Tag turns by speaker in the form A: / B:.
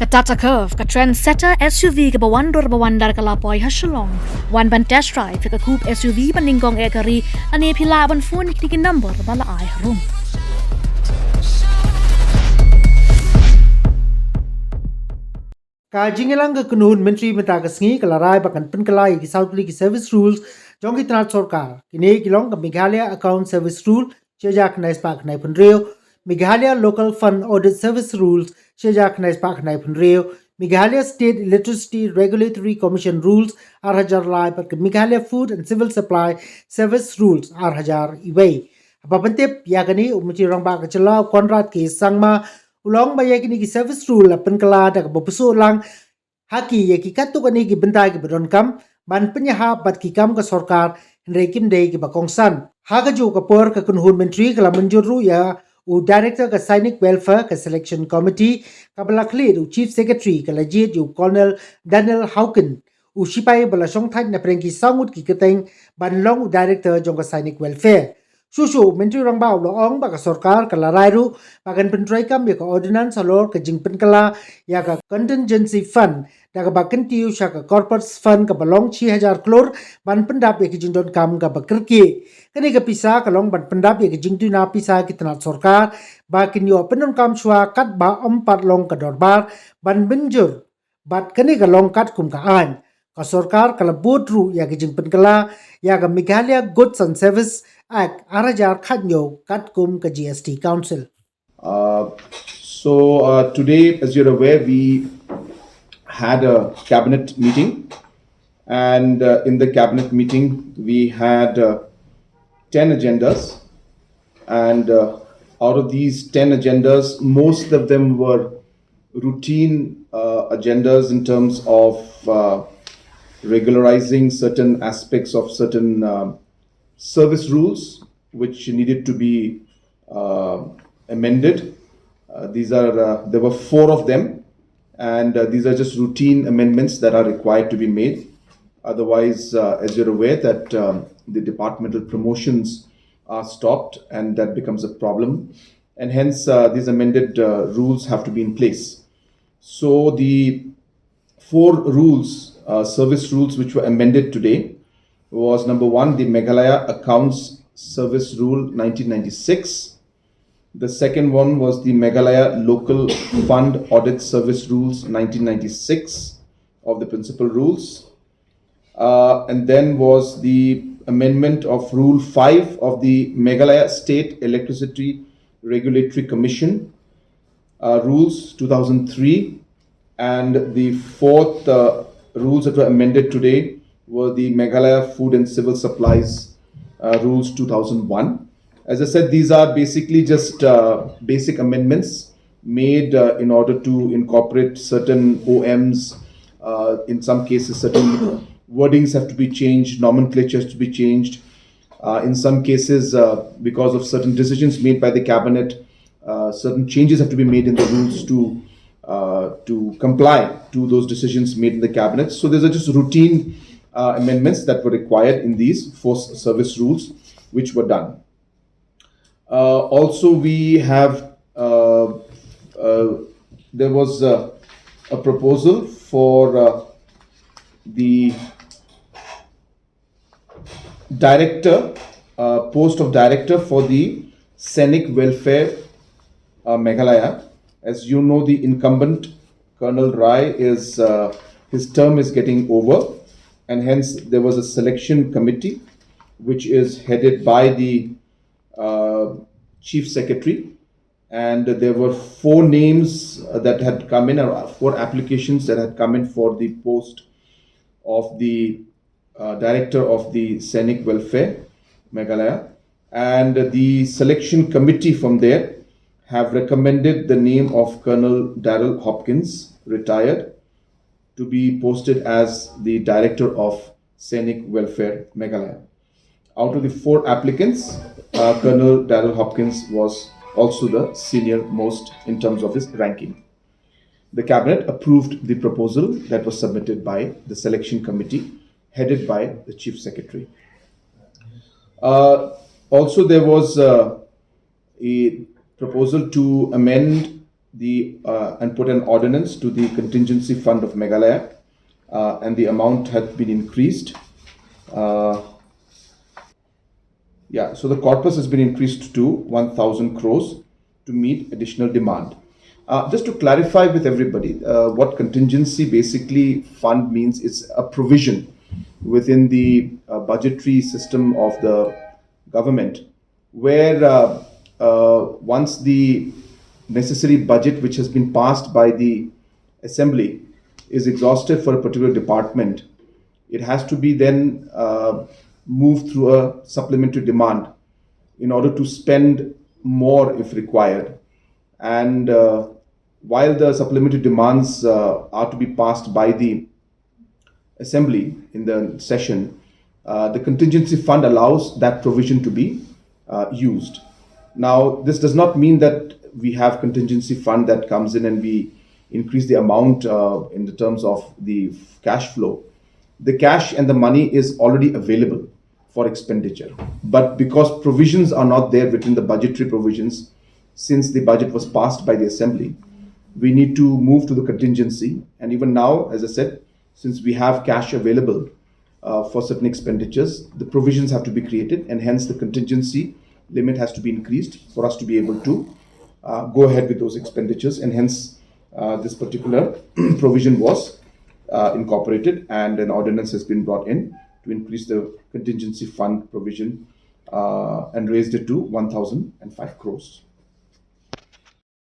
A: Katata curve ka trendsetter SUV ka bawandar kalapoy ha Shillong. One ban test drive ka coupe SUV paningkong ekari ani pila ban phone tikin number bala ay harum.
B: Kajingelang ke kunun menteri menta kesngi kelarai bakan Pynkylla ki Southly ki service rules jong ki Tnad Sorkar. Kini kilong ke Meghalaya account service rule chejak nais pak nai punreo. Meghalaya local fund audit service rules chejak nais pak nai punreo. Meghalaya State Electricity Regulatory Commission rules hajar lai pak Meghalaya Food and Civil Supply Service rules hajar iwei. Apa pentip ya kini umci rong ba kecela konrat ki sangma ulong ba yakini ki service rule la Pynkylla da bopusu lang haki yaki katuk ani ki bentai ki bedon kam ban penyaha bat ki kam ka Sorkar henry kim dei ki bakongsan haga ju ka por ka kunhun menteri kala menjuru ya u director ka Sainik welfare ka selection committee ka balakli u chief secretary ka lajit u colonel Daniel Hawken u sipai bala song thai na prengki sangut ki keteng ban long u director jong ka Sainik welfare Susu menteri rong bau lo ong baka Sorkar ka larairu bagan pentrai kam ya ka ordinance Nalor ka jing Pynkylla ya ka Contingency fund da ka bakan tiu sya ka corporate fund ka balong 6,000 klor ban pendap ya ki jing don kam ka bakerki kani ka pisa ka long ban pendap ya ki jing tu na pisa ki Tnad Sorkar bakin yo penon kam shwa kat ba empat long ka dorbar ban benjur bat kani ka long kat kum ka an ka Sorkar ka labut ru ya ki jing Pynkylla ya ka Meghalaya Goods and Service Act arajar khanyo katkum ka GST Council.
C: Today, as you're aware, we had a cabinet meeting, and in the cabinet meeting we had 10 agendas, and out of these 10 agendas, most of them were routine agendas in terms of regularizing certain aspects of certain service rules which needed to be amended. There were 4 of them, and these are just routine amendments that are required to be made. Otherwise, as you're aware, that the departmental promotions are stopped, and that becomes a problem, and hence these amended rules have to be in place. So the 4 rules, service rules which were amended today was number 1, the Meghalaya Accounts Service Rule 1996. The second one was the Meghalaya Local Fund Audit Service Rules 1996 of the principal rules. And then was the amendment of Rule 5 of the Meghalaya State Electricity Regulatory Commission rules 2003. And the fourth rules that were amended today were the Meghalaya Food and Civil Supplies Rules 2001. As I said, these are basically just basic amendments made in order to incorporate certain OMs. In some cases, certain wordings have to be changed, nomenclature has to be changed. In some cases, because of certain decisions made by the cabinet, certain changes have to be made in the rules to comply to those decisions made in the cabinet. So these are just routine amendments that were required in these 4 service rules, which were done. Also, we have there was a proposal for the director, post of director for the Sainik welfare Meghalaya. As you know, the incumbent Colonel Rai is his term is getting over, and hence there was a selection committee which is headed by the chief secretary, and there were 4 names that had come in, or 4 applications that had come in for the post of the director of the Sainik welfare Meghalaya, and the selection committee from there have recommended the name of Colonel Daryl Hopkins, retired, to be posted as the director of Sainik welfare Meghalaya. Out of the 4 applicants, Colonel Daryl Hopkins was also the senior most in terms of his ranking. The cabinet approved the proposal that was submitted by the selection committee headed by the chief secretary. Also, there was a proposal to amend and put an ordinance to the contingency fund of Meghalaya, and the amount had been increased. So the corpus has been increased to 1,000 crores to meet additional demand. Just to clarify with everybody, what contingency basically fund means is a provision within the budgetary system of the government, where once the necessary budget which has been passed by the assembly is exhausted for a particular department, it has to be then moved through a supplementary demand in order to spend more if required. And while the supplementary demands are to be passed by the assembly in the session, the contingency fund allows that provision to be used. Now, this does not mean that we have contingency fund that comes in and we increase the amount in the terms of the cash flow. The cash and the money is already available for expenditure. But because provisions are not there within the budgetary provisions, since the budget was passed by the assembly, we need to move to the contingency. And even now, as I said, since we have cash available for certain expenditures, the provisions have to be created, and hence the contingency limit has to be increased for us to be able to go ahead with those expenditures. And hence this particular provision was incorporated, and an ordinance has been brought in to increase the contingency fund provision and raised it to 1,005 crores.